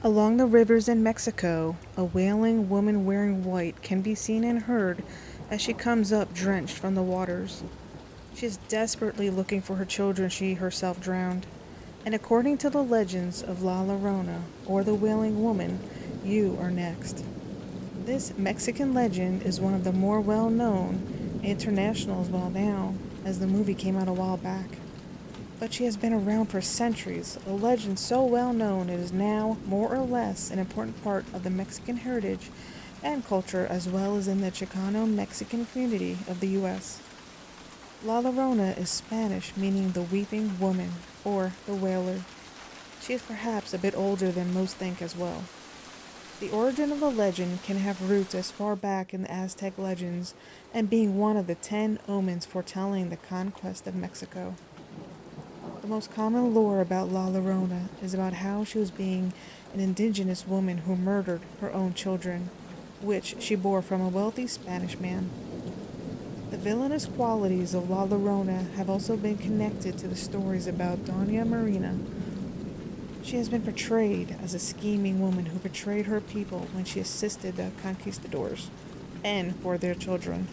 Along the rivers in Mexico, a wailing woman wearing white can be seen and heard as she comes up drenched from the waters. She is desperately looking for her children she herself drowned. And according to the legends of La Llorona, or the Wailing Woman, you are next. This Mexican legend is one of the more well known, international as well now, as the movie came out a while back. But she has been around for centuries, a legend so well known it is now more or less an important part of the Mexican heritage and culture as well as in the Chicano Mexican community of the U.S. La Llorona is Spanish meaning the weeping woman or the wailer. She is perhaps a bit older than most think as well. The origin of the legend can have roots as far back in the Aztec legends and being one of the 10 omens foretelling the conquest of Mexico. The most common lore about La Llorona is about how she was being an indigenous woman who murdered her own children, which she bore from a wealthy Spanish man. The villainous qualities of La Llorona have also been connected to the stories about Doña Marina. She has been portrayed as a scheming woman who betrayed her people when she assisted the conquistadors and for their children,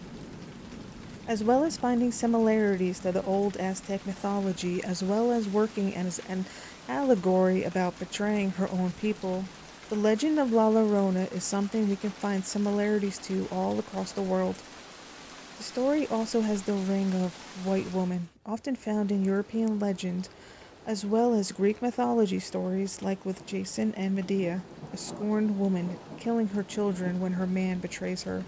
as well as finding similarities to the old Aztec mythology, as well as working as an allegory about betraying her own people. The legend of La Llorona is something we can find similarities to all across the world. The story also has the ring of white woman, often found in European legend, as well as Greek mythology stories like with Jason and Medea, a scorned woman killing her children when her man betrays her.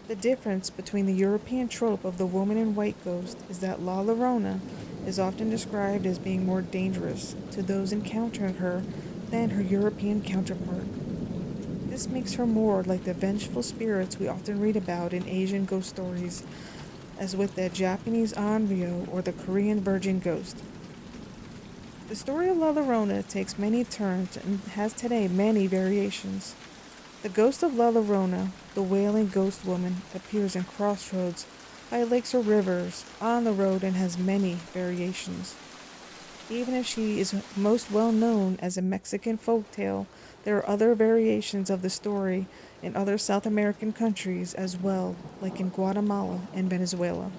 The difference between the European trope of the woman in white ghost is that La Llorona is often described as being more dangerous to those encountering her than her European counterpart. This makes her more like the vengeful spirits we often read about in Asian ghost stories, as with the Japanese Onryo or the Korean virgin ghost. The story of La Llorona takes many turns and has today many variations. The ghost of La Llorona, the wailing ghost woman, appears in crossroads, by lakes or rivers, on the road, and has many variations. Even if she is most well known as a Mexican folktale, there are other variations of the story in other South American countries as well, like in Guatemala and Venezuela.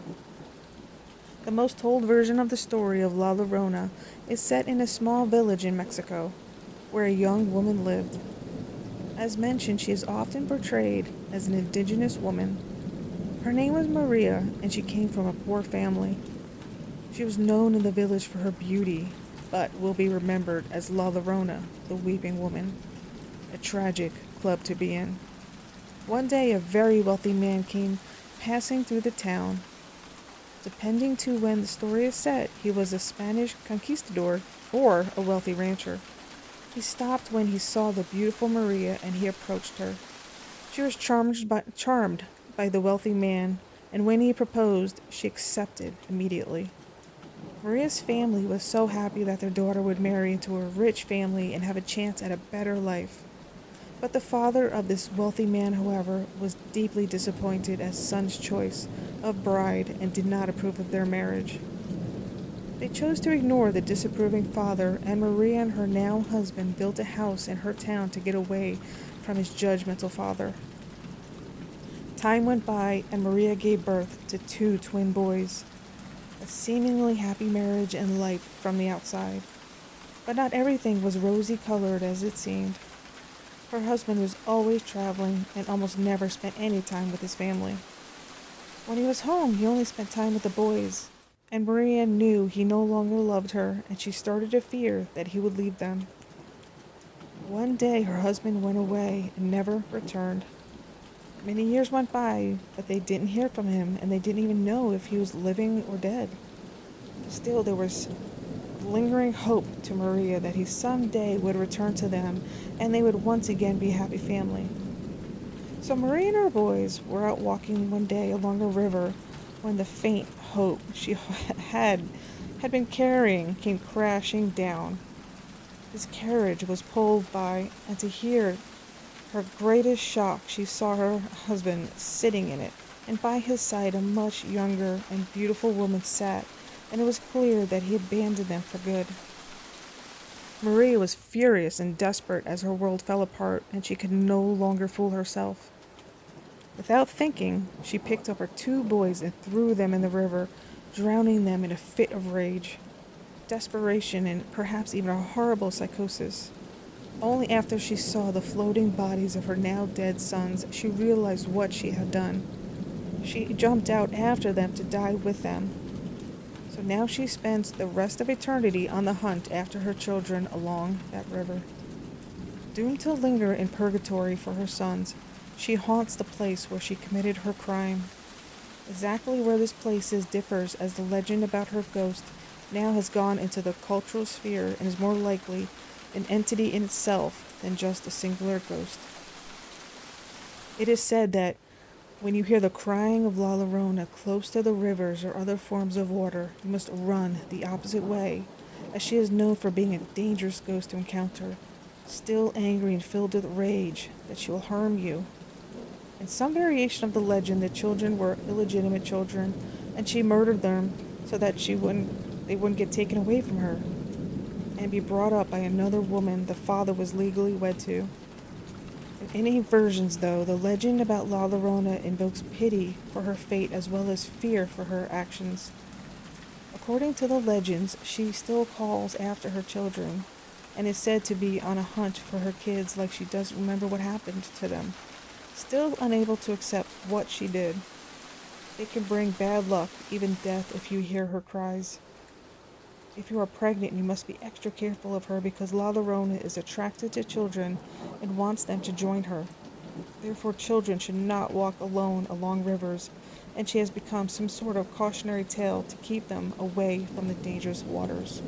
The most told version of the story of La Llorona is set in a small village in Mexico, where a young woman lived. As mentioned, she is often portrayed as an indigenous woman. Her name was Maria, and she came from a poor family. She was known in the village for her beauty, but will be remembered as La Llorona, the weeping woman. A tragic club to be in. One day, a very wealthy man came passing through the town. Depending to when the story is set, he was a Spanish conquistador or a wealthy rancher. He stopped when he saw the beautiful Maria and he approached her. She was charmed by the wealthy man, and when he proposed, she accepted immediately. Maria's family was so happy that their daughter would marry into a rich family and have a chance at a better life. But the father of this wealthy man, however, was deeply disappointed at son's choice of bride and did not approve of their marriage. They chose to ignore the disapproving father, and Maria and her now husband built a house in her town to get away from his judgmental father. Time went by, and Maria gave birth to 2 twin boys. A seemingly happy marriage and life from the outside. But not everything was rosy colored as it seemed. Her husband was always traveling and almost never spent any time with his family. When he was home, he only spent time with the boys, and Maria knew he no longer loved her, and she started to fear that he would leave them. One day her husband went away and never returned. Many years went by, but they didn't hear from him, and they didn't even know if he was living or dead. Still, there was lingering hope to Maria that he someday would return to them, and they would once again be a happy family. So Maria and her boys were out walking one day along a river when the faint hope she had been carrying came crashing down. His carriage was pulled by, and to her greatest shock, she saw her husband sitting in it, and by his side a much younger and beautiful woman sat, and it was clear that he had abandoned them for good. Maria was furious and desperate as her world fell apart and she could no longer fool herself. Without thinking, she picked up her two boys and threw them in the river, drowning them in a fit of rage, desperation, and perhaps even a horrible psychosis. Only after she saw the floating bodies of her now dead sons, she realized what she had done. She jumped out after them to die with them. So now she spends the rest of eternity on the hunt after her children along that river. Doomed to linger in purgatory for her sons, she haunts the place where she committed her crime. Exactly where this place is differs, as the legend about her ghost now has gone into the cultural sphere and is more likely an entity in itself than just a singular ghost. It is said that when you hear the crying of La Llorona close to the rivers or other forms of water, you must run the opposite way, as she is known for being a dangerous ghost to encounter, still angry and filled with rage that she will harm you. In some variation of the legend, the children were illegitimate children, and she murdered them so that they wouldn't get taken away from her and be brought up by another woman the father was legally wed to. In any versions, though, the legend about La Llorona invokes pity for her fate as well as fear for her actions. According to the legends, she still calls after her children and is said to be on a hunt for her kids, like she does remember what happened to them, still unable to accept what she did. It can bring bad luck, even death, if you hear her cries. If you are pregnant, you must be extra careful of her because La Llorona is attracted to children and wants them to join her. Therefore, children should not walk alone along rivers, and she has become some sort of cautionary tale to keep them away from the dangerous waters.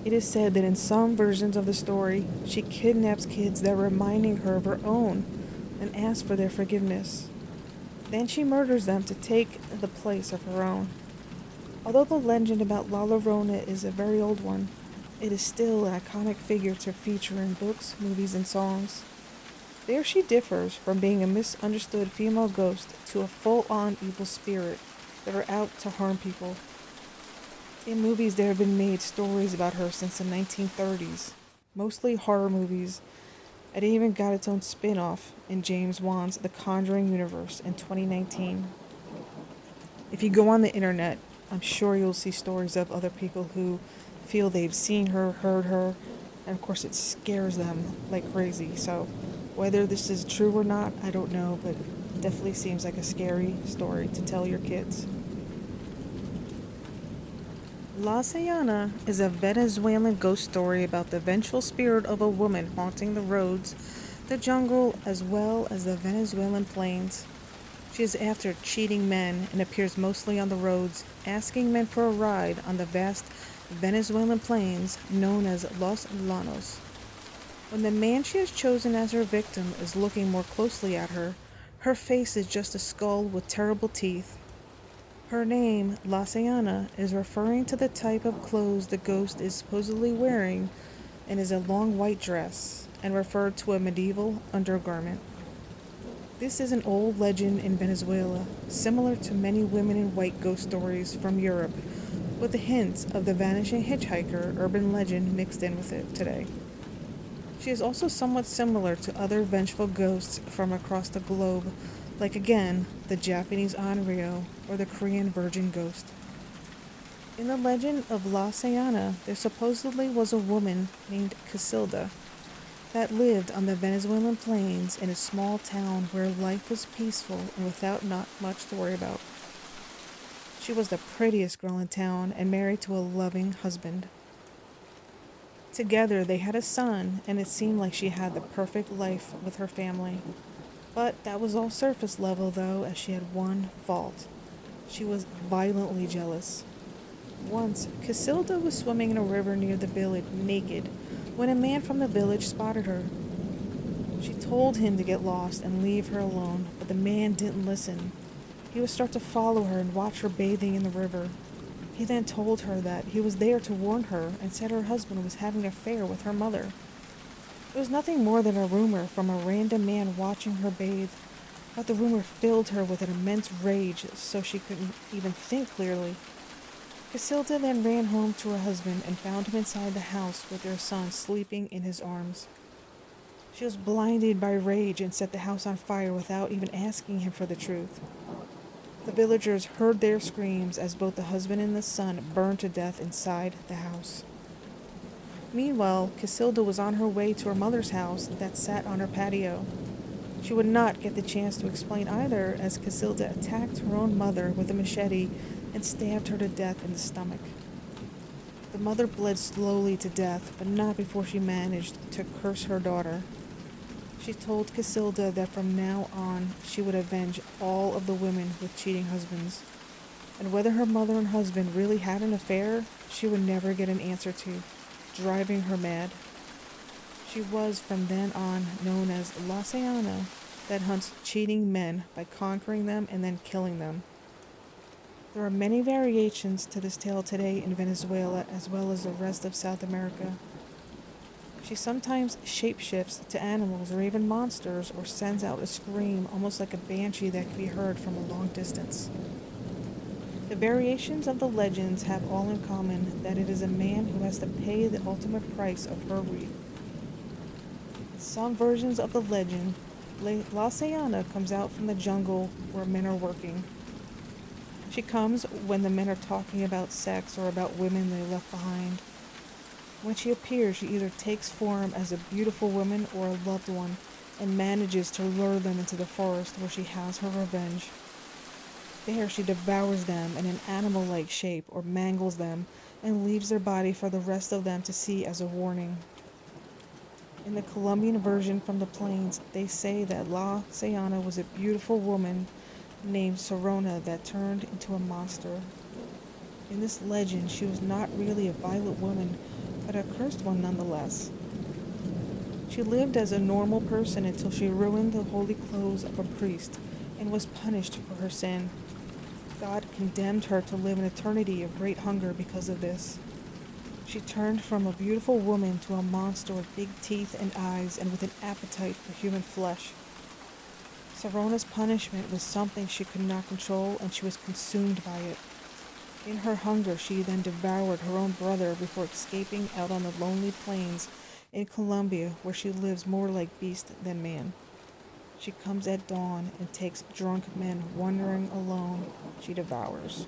It is said that in some versions of the story, she kidnaps kids that are reminding her of her own and asks for their forgiveness. Then she murders them to take the place of her own. Although the legend about La Llorona is a very old one, it is still an iconic figure to feature in books, movies, and songs. There she differs from being a misunderstood female ghost to a full-on evil spirit that are out to harm people. In movies, there have been made stories about her since the 1930s, mostly horror movies. It even got its own spin-off in James Wan's The Conjuring universe in 2019. If you go on the internet, I'm sure you'll see stories of other people who feel they've seen her, heard her, and of course it scares them like crazy. So whether this is true or not, I don't know, but it definitely seems like a scary story to tell your kids. La Sayona is a Venezuelan ghost story about the vengeful spirit of a woman haunting the roads, the jungle, as well as the Venezuelan plains. She is after cheating men and appears mostly on the roads, asking men for a ride on the vast Venezuelan plains known as Los Llanos. When the man she has chosen as her victim is looking more closely at her, her face is just a skull with terrible teeth. Her name, La Sayona, is referring to the type of clothes the ghost is supposedly wearing and is a long white dress, and referred to a medieval undergarment. This is an old legend in Venezuela, similar to many women in white ghost stories from Europe, with the hints of the vanishing hitchhiker urban legend mixed in with it today. She is also somewhat similar to other vengeful ghosts from across the globe, like again, the Japanese Onryo or the Korean virgin ghost. In the legend of La Sayana, there supposedly was a woman named Casilda that lived on the Venezuelan plains in a small town where life was peaceful and without not much to worry about. She was the prettiest girl in town and married to a loving husband. Together they had a son, and it seemed like she had the perfect life with her family. But that was all surface level, though, as she had one fault. She was violently jealous. Once, Casilda was swimming in a river near the village naked when a man from the village spotted her. She told him to get lost and leave her alone, but the man didn't listen. He would start to follow her and watch her bathing in the river. He then told her that he was there to warn her and said her husband was having an affair with her mother. It was nothing more than a rumor from a random man watching her bathe, but the rumor filled her with an immense rage so she couldn't even think clearly. Casilda then ran home to her husband and found him inside the house with their son sleeping in his arms. She was blinded by rage and set the house on fire without even asking him for the truth. The villagers heard their screams as both the husband and the son burned to death inside the house. Meanwhile, Casilda was on her way to her mother's house that sat on her patio. She would not get the chance to explain either, as Casilda attacked her own mother with a machete and stabbed her to death in the stomach. The mother bled slowly to death, but not before she managed to curse her daughter. She told Casilda that from now on she would avenge all of the women with cheating husbands, and whether her mother and husband really had an affair, she would never get an answer to, driving her mad. She was from then on known as La Sayona, that hunts cheating men by conquering them and then killing them. There are many variations to this tale today in Venezuela as well as the rest of South America. She sometimes shapeshifts to animals or even monsters, or sends out a scream almost like a banshee that can be heard from a long distance. The variations of the legends have all in common that it is a man who has to pay the ultimate price of her wreath. In some versions of the legend, La Sayana comes out from the jungle where men are working. She comes when the men are talking about sex or about women they left behind. When she appears, she either takes form as a beautiful woman or a loved one and manages to lure them into the forest where she has her revenge. There, she devours them in an animal-like shape or mangles them and leaves their body for the rest of them to see as a warning. In the Colombian version from the plains, they say that La Sayana was a beautiful woman named Sayona that turned into a monster. In this legend, she was not really a violent woman, but a cursed one nonetheless. She lived as a normal person until she ruined the holy clothes of a priest and was punished for her sin. God condemned her to live an eternity of great hunger because of this. She turned from a beautiful woman to a monster with big teeth and eyes and with an appetite for human flesh. Sarona's punishment was something she could not control, and she was consumed by it. In her hunger, she then devoured her own brother before escaping out on the lonely plains in Colombia, where she lives more like beast than man. She comes at dawn and takes drunk men wandering alone. She devours.